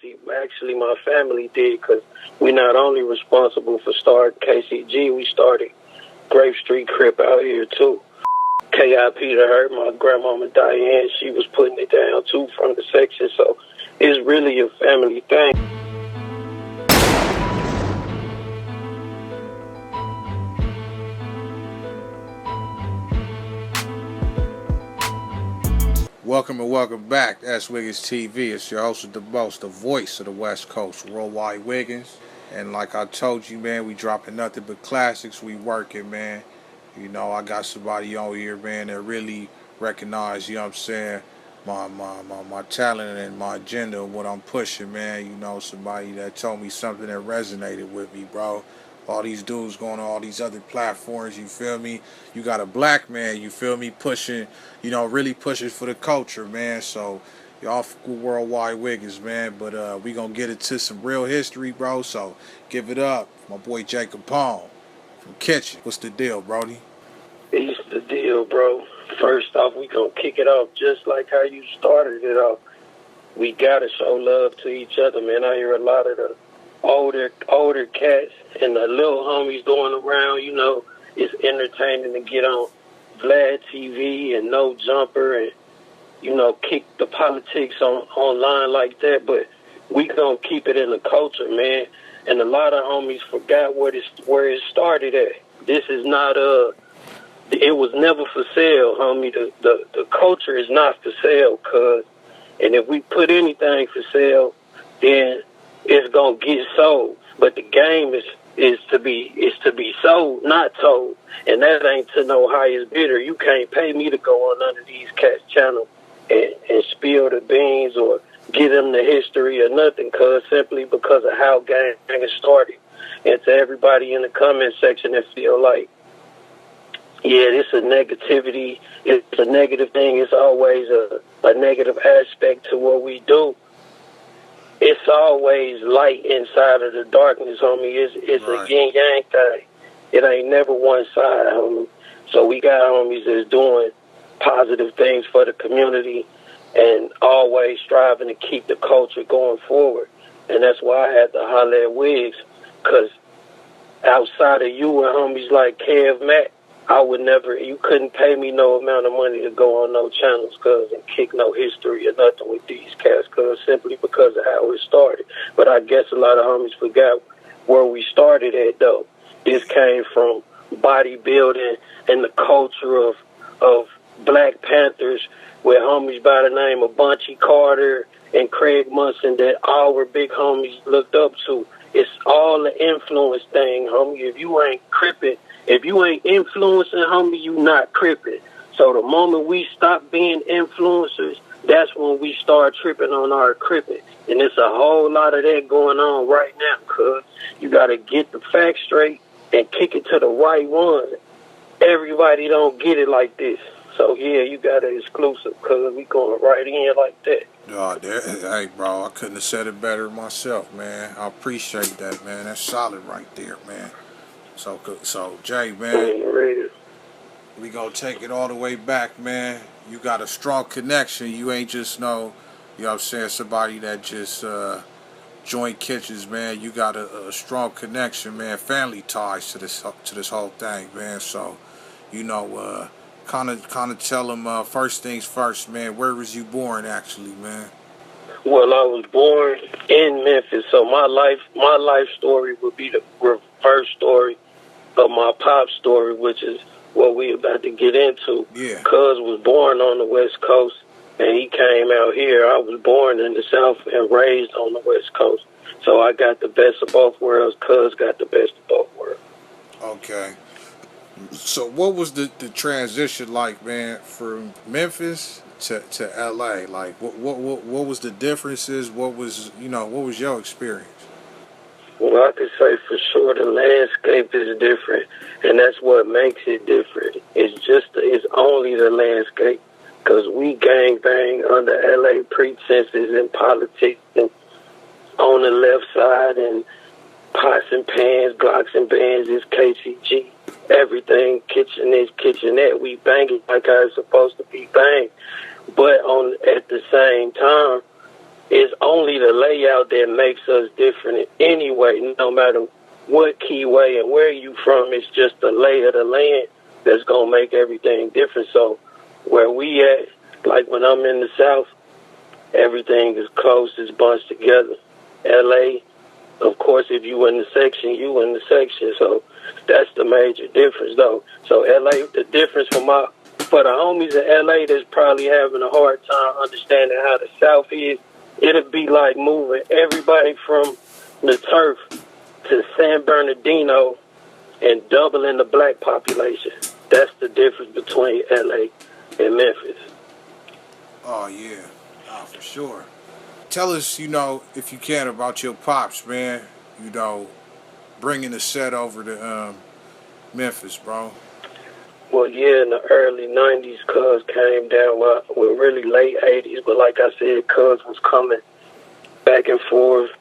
See, actually, my family did, because we not only responsible for starting KCG, we started Grape Street Crip out here too. KIP to her, my grandmama Diane, she was putting it down too from the section, so it's really a family thing. Welcome and welcome back to S.WigginsTV. It's your host of the most, the voice of the West Coast, Worldwide Wiggins. And like I told you, man, we dropping nothing but classics. We working, man. You know, I got somebody on here, man, that really recognize, you know what I'm saying, my talent and my agenda and what I'm pushing, man. You know, somebody that told me something that resonated with me, bro. All these dudes going on all these other platforms, you feel me? You got a black man, you feel me, pushing, you know, really pushing for the culture, man. So, y'all Worldwide Wiggins, man. But we gonna get into some real history, bro. So, give it up. My boy Jacob Palm from Kitchen. What's the deal, Brody? It's the deal, bro. First off, we gonna kick it off just like how you started it off. We gotta show love to each other, man. I hear a lot of the older cats and the little homies going around, you know, it's entertaining to get on Vlad TV and No Jumper and, you know, kick the politics online like that, but we gonna keep it in the culture, man. And a lot of homies forgot where it started at. This is not it was never for sale, homie. The culture is not for sale, cuz. And if we put anything for sale, then it's gonna get sold. But the game is to be sold, not told. And that ain't to no highest bidder. You can't pay me to go on none of these cats' channel and spill the beans or give them the history or nothing, cuz, simply because of how gang is started. And to everybody in the comment section that feel like, yeah, this is negativity, it's a negative thing, it's always a negative aspect to what we do. It's always light inside of the darkness, homie. It's right. A yin-yang thing. It ain't never one side, homie. So we got homies that's doing positive things for the community and always striving to keep the culture going forward. And that's why I had to holler at Wiggs, because outside of you and homies like Kev Mack, you couldn't pay me no amount of money to go on no channels, cuz, and kick no history or nothing with these cats, cuz, simply because of how it started. But I guess a lot of homies forgot where we started at, though. This came from bodybuilding and the culture of Black Panthers, where homies by the name of Bunchy Carter and Craig Munson that our big homies looked up to. It's all the influence thing, homie. If you ain't crippin', if you ain't influencing, homie, you not crippin'. So the moment we stop being influencers, that's when we start tripping on our crippin'. And it's a whole lot of that going on right now, cuz. You got to get the facts straight and kick it to the right ones. Everybody don't get it like this. So, yeah, you got an exclusive, cuz. We going right in like that. Hey, bro, I couldn't have said it better myself, man. I appreciate that, man. That's solid right there, man. So Jay, man, we gonna take it all the way back, man. You got a strong connection. You ain't just you know what I'm saying, somebody that just joined kitchens, man. You got a strong connection, man. Family ties to this whole thing, man. So, you know, kind of tell them first things first, man. Where was you born, actually, man? Well, I was born in Memphis, so my life story would be the reverse story of my pop story, which is what we about to get into. Yeah. Cuz was born on the West Coast, and he came out here. I was born in the South and raised on the West Coast. So I got the best of both worlds. Cuz got the best of both worlds. Okay. So what was the transition like, man, from Memphis to LA? Like, what was the differences? What was your experience? Well, I could say for sure the landscape is different, and that's what makes it different. It's only the landscape, because we gangbang under LA pretenses and politics and on the left side, and pots and pans, Glocks and bands is KCG. Everything kitchen is kitchenette. We bang it like how it's supposed to be banged. But at the same time, It's only the layout that makes us different anyway, no matter what key way and where you from. It's just the lay of the land that's going to make everything different. So where we at, like when I'm in the South, everything is close, it's bunched together. L.A., of course, if you in the section, you in the section. So that's the major difference, though. So L.A., the difference for the homies in L.A. that's probably having a hard time understanding how the South is, it'll be like moving everybody from the turf to San Bernardino and doubling the black population. That's the difference between L.A. and Memphis. Oh, yeah. For sure. Tell us, if you can, about your pops, man. Bringing the set over to Memphis, bro. Well, yeah, in the early 90s, Cuz came down, well, really late 80s, but like I said, Cuz was coming back and forth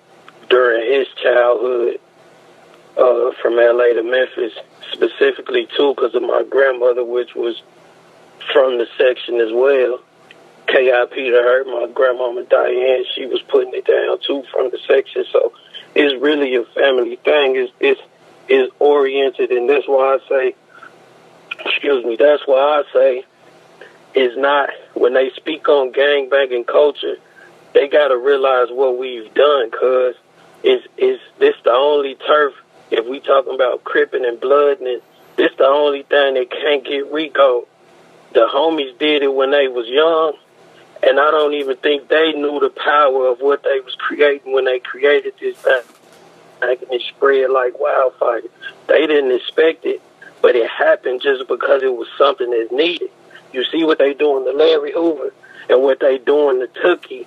during his childhood from L.A. to Memphis, specifically, too, because of my grandmother, which was from the section as well. KIP to her, my grandmama Diane, she was putting it down, too, from the section. So it's really a family thing. It's oriented, and that's why I say, it's not, when they speak on gangbanging culture, they got to realize what we've done, because this the only turf, if we talking about cripping and blood, and this the only thing that can't get RICO. The homies did it when they was young, and I don't even think they knew the power of what they was creating when they created this thing. Making it spread like wildfire. They didn't expect it, but it happened just because it was something that's needed. You see what they doing to Larry Hoover and what they doing to Tookie,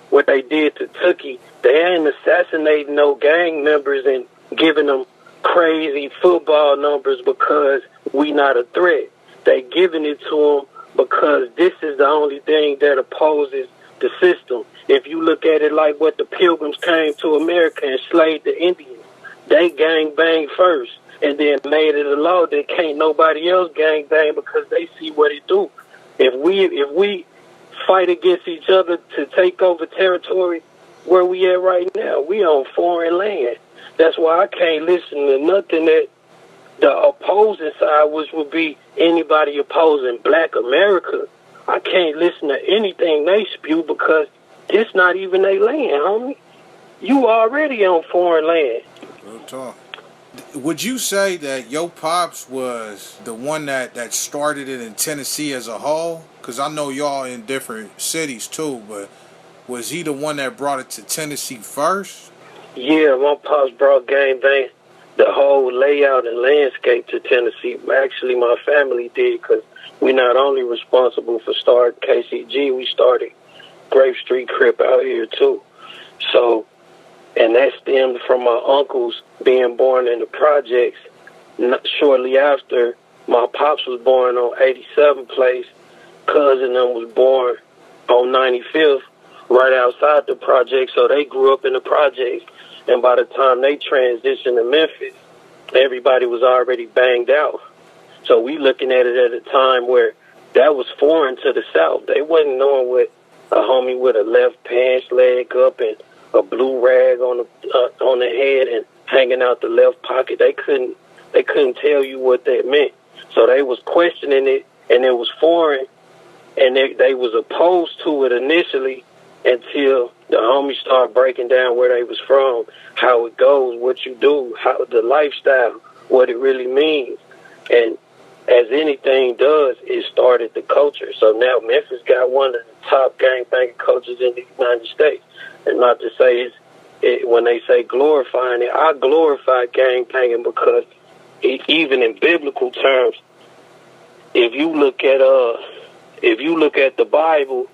what they did to Tookie. They ain't assassinating no gang members and giving them crazy football numbers because we not a threat. They giving it to them because this is the only thing that opposes the system. If you look at it like what the Pilgrims came to America and slaved the Indians, they gang banged first and then made it a law that can't nobody else gang bang because they see what it do. If we fight against each other to take over territory where we at right now, we on foreign land. That's why I can't listen to nothing that the opposing side, which would be anybody opposing Black America. I can't listen to anything they spew because it's not even their land, homie. You already on foreign land. Real talk. Would you say that your pops was the one that started it in Tennessee as a whole? Because I know y'all in different cities too, but was he the one that brought it to Tennessee first? Yeah, my pops brought gang bang, the whole layout and landscape to Tennessee. Actually, my family did, because we not only responsible for starting KCG, we started Grape Street Crip out here too. So, and that stemmed from my uncles being born in the projects. Shortly after, my pops was born on 87th Place. Cousin them was born on 95th, right outside the project. So they grew up in the projects. And by the time they transitioned to Memphis, everybody was already banged out. So we looking at it at a time where that was foreign to the South. They wasn't knowing what a homie with a left pants leg up and a blue rag on the head and hanging out the left pocket. They couldn't tell you what that meant. So they was questioning it, and it was foreign, and they was opposed to it initially until the homies started breaking down where they was from, how it goes, what you do, how the lifestyle, what it really means. And as anything does, it started the culture. So now Memphis got one of the top gangbanging cultures in the United States. And not to say when they say glorifying it, I glorify gangbanging because even in biblical terms, if you look at the Bible,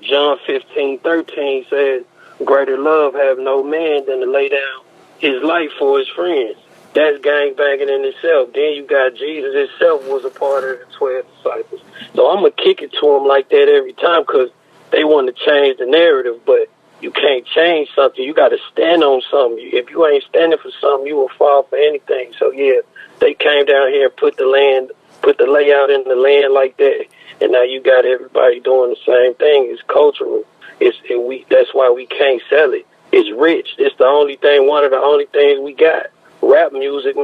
John 15:13 says, "Greater love have no man than to lay down his life for his friends." That's gangbanging in itself. Then you got Jesus himself was a part of the 12 disciples. So I'm going to kick it to them like that every time because they want to change the narrative, but you can't change something. You got to stand on something. If you ain't standing for something, you will fall for anything. So, yeah, they came down here and put the layout in the land like that, and now you got everybody doing the same thing. It's cultural. That's why we can't sell it. It's rich. It's the only thing. One of the only things we got. Rap music.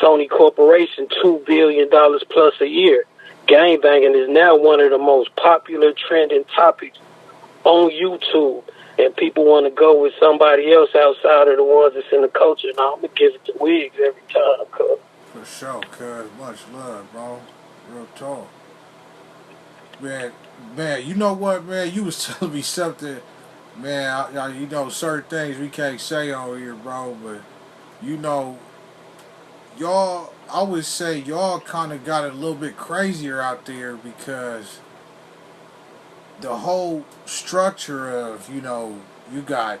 Sony Corporation, $2 billion plus a year. Gangbanging is now one of the most popular trending topics on YouTube, and people want to go with somebody else outside of the ones that's in the culture. Now I'm gonna give it to Wiggs every time, cuz. For sure, cuz. Much love, bro. Real talk. Man, you know what, man? You was telling me something, man. You know, certain things we can't say on here, bro, but you know, y'all, I would say y'all kind of got it a little bit crazier out there because the whole structure of, you know, you got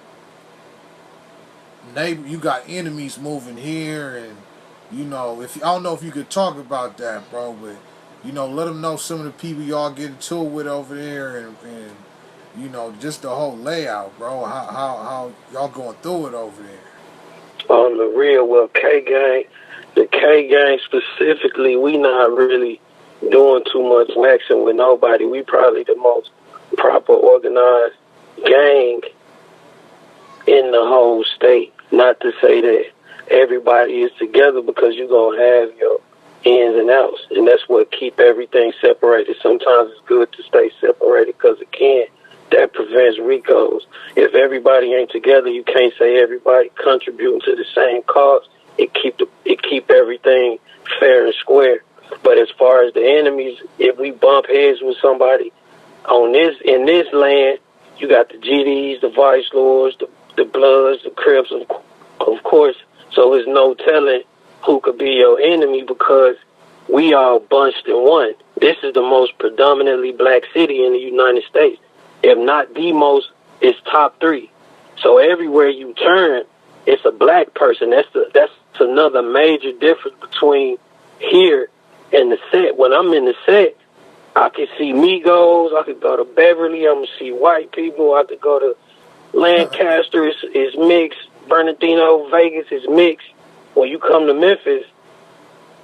you got enemies moving here, and you know, if I don't know if you could talk about that, bro, but you know, let them know some of the people y'all get into it with over there, and you know, just the whole layout, bro. How y'all going through it over there? On the real, well, the K gang specifically, we not really doing too much waxing with nobody. We probably the most proper organized gang in the whole state. Not to say that everybody is together, because you're going to have your ins and outs, and that's what keep everything separated. Sometimes it's good to stay separated because it can. That prevents RICOs. If everybody ain't together, you can't say everybody contributing to the same cause. It keep everything fair and square. But as far as the enemies, if we bump heads with somebody in this land, you got the GDs, the Vice Lords, the Bloods, the Crips, of course. So there's no telling who could be your enemy, because we all bunched in one. This is the most predominantly black city in the United States. If not the most, it's top 3. So everywhere you turn, it's a black person. That's another major difference between here and the set. When I'm in the set, I can see Migos. I could go to Beverly. I'm gonna see white people. I could go to Lancaster. It's mixed. Bernardino, Vegas is mixed. When you come to Memphis,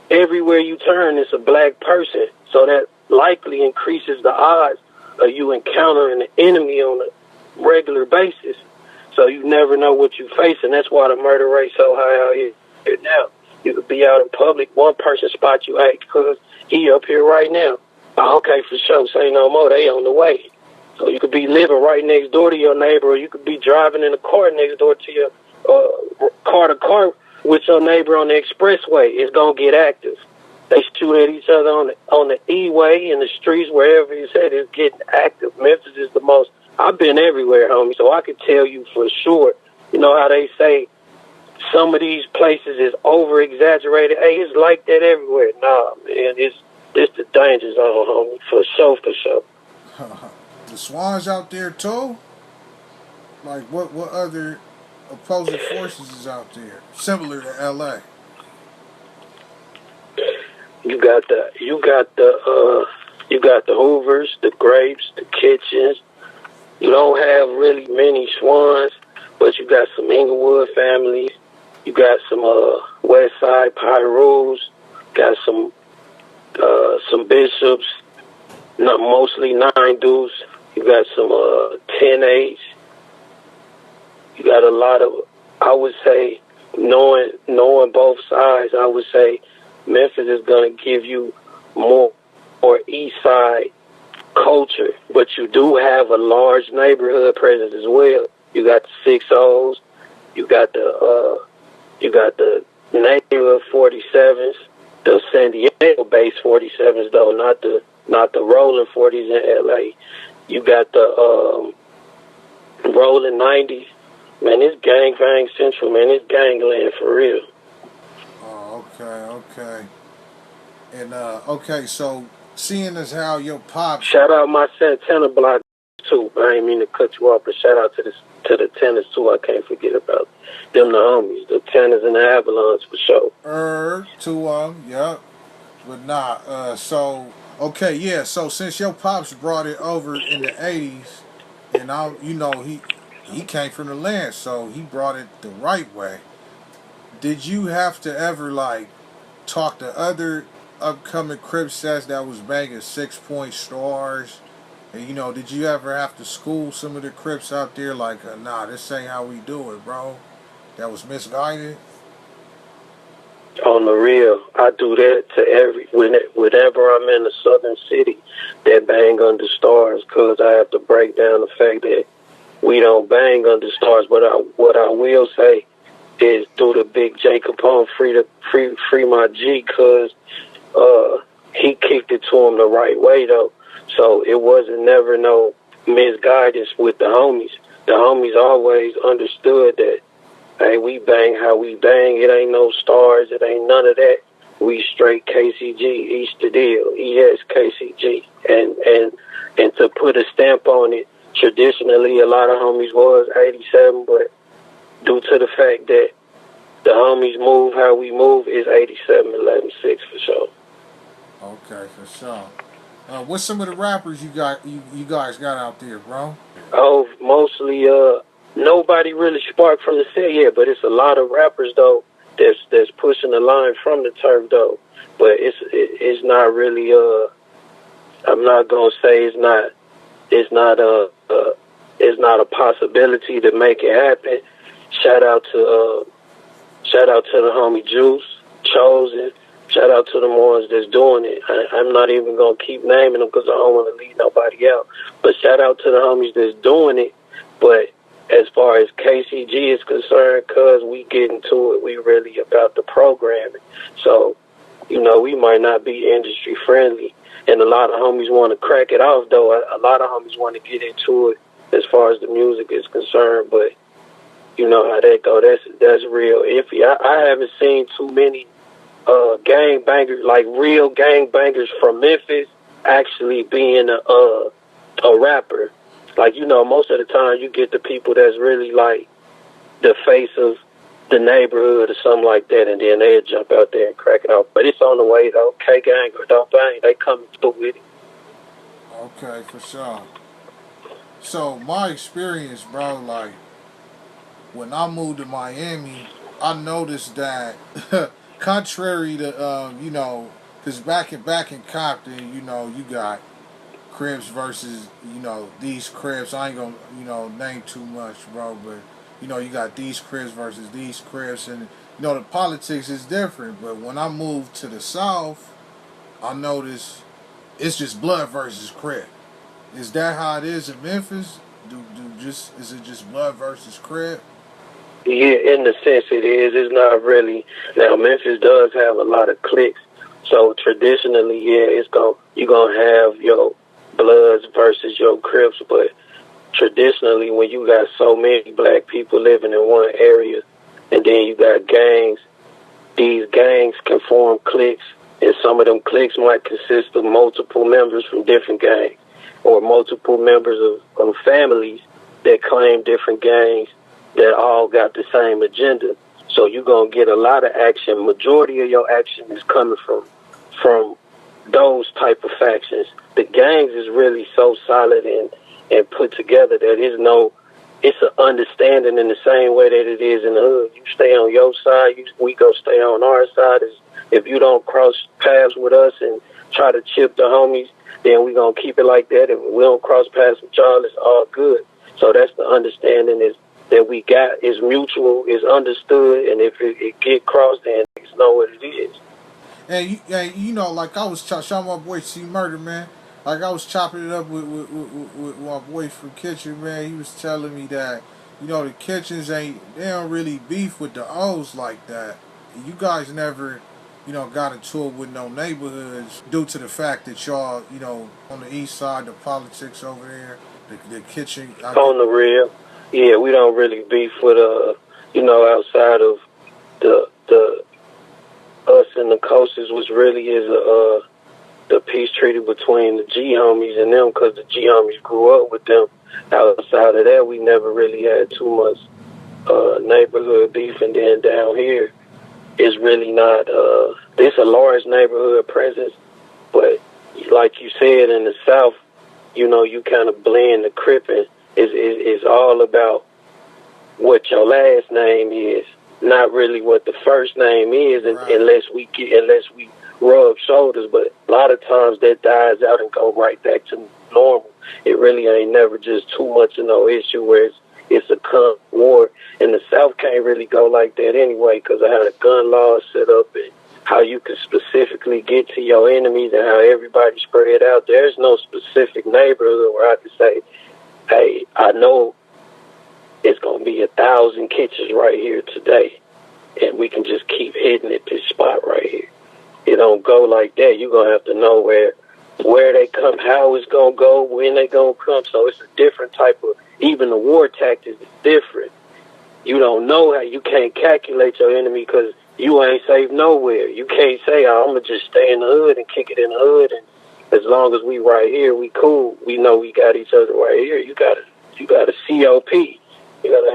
everywhere you turn, it's a black person. So that likely increases the odds of you encountering an enemy on a regular basis. So you never know what you face, and that's why the murder rate so high out here now. You could be out in public, one person spot you, hey, cuz he up here right now. Oh, okay, for sure, say no more, they on the way. So you could be living right next door to your neighbor, or you could be driving in a car next door to your car to car with your neighbor on the expressway. It's gonna get active. They shoot at each other on the E-way, in the streets, wherever it's at. It's getting active. Memphis is the most. I've been everywhere, homie, so I can tell you for sure. You know how they say some of these places is over exaggerated. Hey, it's like that everywhere. Nah, man, it's the danger zone, homie, for sure, for sure. The Swans out there too. Like what other opposing forces is out there similar to LA? You got the Hoovers, the Grapes, the Kitchens. You don't have really many Swans, but you got some Inglewood families. You got some West Side Pyrus. Got some Bishops, not mostly 9 Deuce. You got some 10-8s. You got a lot of, I would say, knowing both sides, I would say Memphis is going to give you more East Side culture, but you do have a large neighborhood presence as well. You got the 6-0s, you got the neighborhood 47s, the San Diego based 47s though, not the rolling 40s in LA. You got the rolling 90s. Man, it's gang central, man. It's gangland for real. Oh, okay. And okay, so seeing as how your pop, shout out my Santana block too. I ain't mean to cut you off, but shout out to the tennis too. I can't forget about them, the homies, the tennis and the Avalons for sure. Two of them, yep. But nah, so okay, yeah. So since your pops brought it over in the '80s, and you know, he came from the land, so he brought it the right way. Did you have to ever like talk to other upcoming Crip sets that was banging 6-point stars And you know, did you ever have to school some of the Crips out there like, nah, this ain't how we do it, bro? That was misguided. On the real, I do that to whenever I'm in a southern city that bang under stars, cause I have to break down the fact that we don't bang under stars. But what I will say is, do the big J Capone free my G, cause he kicked it to him the right way though. So it wasn't never no misguidance with the homies. The homies always understood that, hey, we bang how we bang. It ain't no stars. It ain't none of that. We straight KCG, Easter deal. Yes, KCG. And to put a stamp on it, traditionally a lot of homies was 87, but due to the fact that the homies move how we move, is 87, 11, 6 for sure. Okay, for sure. What's some of the rappers you guys got out there, bro? Oh, mostly nobody really sparked from the set yet, but it's a lot of rappers though that's pushing the line from the turf though. But it's not really I'm not gonna say it's not a possibility to make it happen. Shout out to the homie Juice, Chosen. Shout out to the ones that's doing it. I'm not even going to keep naming them because I don't want to leave nobody out. But shout out to the homies that's doing it. But as far as KCG is concerned, cuz we get into it, we really about the programming. So, you know, we might not be industry friendly. And a lot of homies want to crack it off, though. A lot of homies want to get into it as far as the music is concerned. But you know how that go. That's real iffy. I haven't seen too many gang bangers, like real gang bangers from Memphis, actually being a rapper. Like, you know, most of the time you get the people that's really like the face of the neighborhood or something like that, and then they'll jump out there and crack it off. But it's on the way though. K gang or don't bang, they coming through with it. Okay, for sure. So my experience, bro, like when I moved to Miami, I noticed that contrary to you know, because back in Compton, you know, you got Crips versus, you know, these Crips. I ain't gonna, you know, name too much, bro, but you know, you got these Crips versus these Crips, and you know, the politics is different. But when I moved to the South, I noticed it's just blood versus Crip. Is that how it is in Memphis? Is it just blood versus Crip? Yeah, in the sense it is. It's not really. Now Memphis does have a lot of cliques, so traditionally, yeah, you're gonna have your Bloods versus your Crips, but traditionally, when you got so many black people living in one area, and then you got gangs, these gangs can form cliques, and some of them cliques might consist of multiple members from different gangs, or multiple members of families that claim different gangs that all got the same agenda. So you're going to get a lot of action. Majority of your action is coming from those type of factions. The gangs is really so solid and put together that it's an understanding in the same way that it is in the hood. You stay on your side, we go stay on our side. If you don't cross paths with us and try to chip the homies, then we going to keep it like that. If we don't cross paths with y'all, it's all good. So that's the understanding that we got, is mutual, is understood, and if it get crossed, then niggas know what it is. And you know, like I was shot my boy C Murder, man. Like I was chopping it up with my boy from Kitchen, man. He was telling me that, you know, the Kitchens they don't really beef with the O's like that. You guys never, you know, got into it with no neighborhoods due to the fact that y'all, you know, on the east side, the politics over there, the Kitchen. On the real. Yeah, we don't really beef with you know, outside of the us and the coasters, which really is the peace treaty between the G homies and them, because the G homies grew up with them. Outside of that, we never really had too much neighborhood beef, and then down here, it's really not. It's a large neighborhood presence, but like you said, in the South, you know, you kind of blend the Crippin'. It's all about what your last name is, not really what the first name is, right. unless we rub shoulders, but a lot of times that dies out and go right back to normal. It really ain't never just too much of no issue where it's a gun war. And the South can't really go like that anyway because of how the gun laws set up and how you can specifically get to your enemies and how everybody spread out. There's no specific neighborhood where I can say, hey, I know it's going to be 1,000 kitchens right here today, and we can just keep hitting at this spot right here. It don't go like that. You're going to have to know where they come, how it's going to go, when they going to come. So it's a different type of, even the war tactics is different. You don't know how, you can't calculate your enemy because you ain't safe nowhere. You can't say, oh, I'm going to just stay in the hood and kick it in the hood, and as long as we right here, we cool. We know we got each other right here. You got a COP. You gotta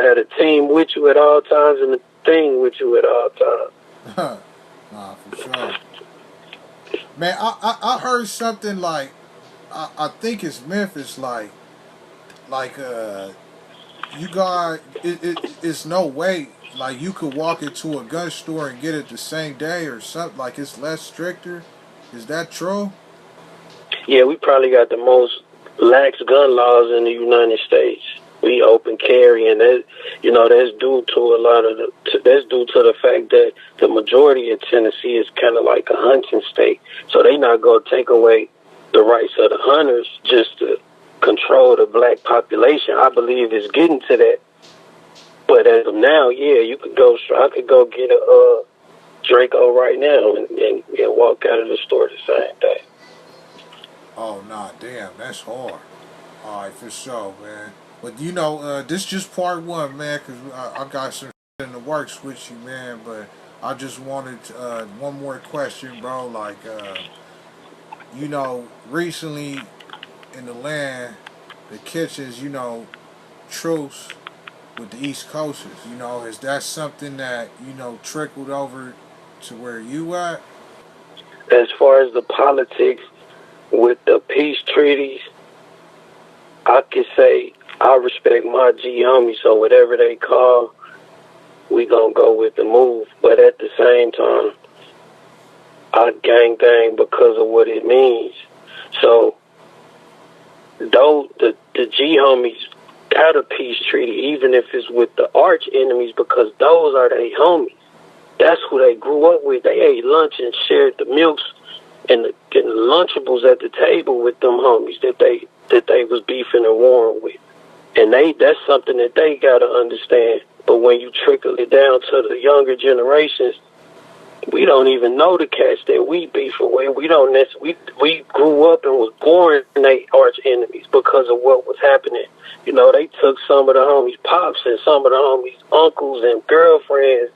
have a team with you at all times and a thing with you at all times. Nah, for sure. Man, I heard something like I think it's Memphis you got it's no way like you could walk into a gun store and get it the same day or something, like it's less stricter. Is that true? Yeah, we probably got the most lax gun laws in the United States. We open carry, and that, that's due to a lot of that's due to the fact that the majority of Tennessee is kind of like a hunting state. So they not gonna take away the rights of the hunters just to control the black population. I believe it's getting to that. But as of now, yeah, you could go. I could go get a Draco right now and walk out of the store the same day. Oh nah, damn, that's hard. All right, for sure, man. But this just part one, man, because I got some shit in the works with you, man. But I just wanted one more question, bro. Like, recently in the land, the kitchens, truce with the East Coasters. Is that something that trickled over to where you at? As far as the politics with the peace treaties, I could say I respect my G homies, so whatever they call, we gonna go with the move. But at the same time, I gang because of what it means. So though the G homies got a peace treaty, even if it's with the arch enemies, because those are they homies. That's who they grew up with. They ate lunch and shared the milks and the Lunchables at the table with them homies that they was beefing and warring with. And that's something that they gotta understand. But when you trickle it down to the younger generations, we don't even know the cats that we beefing with. We grew up and was born in they arch enemies because of what was happening. They took some of the homies' pops and some of the homies' uncles and girlfriends,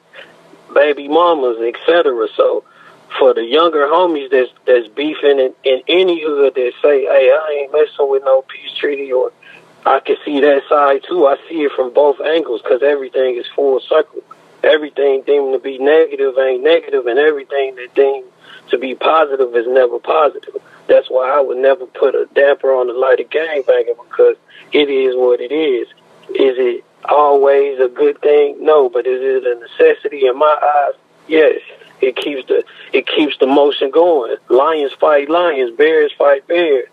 baby mamas, etc. So for the younger homies that's beefing in any hood that say, hey, I ain't messing with no peace treaty, or I can see that side too. I see it from both angles because everything is full circle. Everything deemed to be negative ain't negative, and everything that deemed to be positive is never positive. That's why I would never put a damper on the light of gangbanging, because it is what it is. Is it always a good thing? No, but is it a necessity in my eyes? Yes. It keeps the motion going. Lions fight lions, bears fight bears.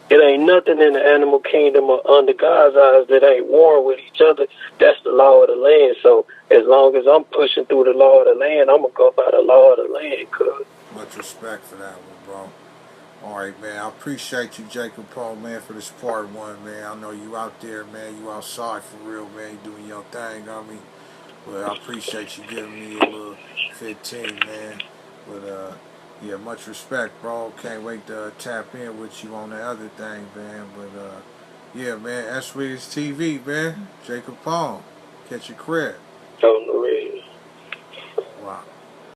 It ain't nothing in the animal kingdom or under God's eyes that ain't warring with each other. That's the law of the land. So as long as I'm pushing through the law of the land, I'm going to go by the law of the land. Cause much respect for that one, bro. All right, man. I appreciate you, Jacob Paul, man, for this part one, man. I know you out there, man. You outside for real, man. You doing your thing on me. But I appreciate you giving me a little 15, man. But, yeah, much respect, bro. Can't wait to tap in with you on the other thing, man. But, yeah, man, S.WigginsTV, man. Jacob Paul. Catch your crib. on the radio. Wow.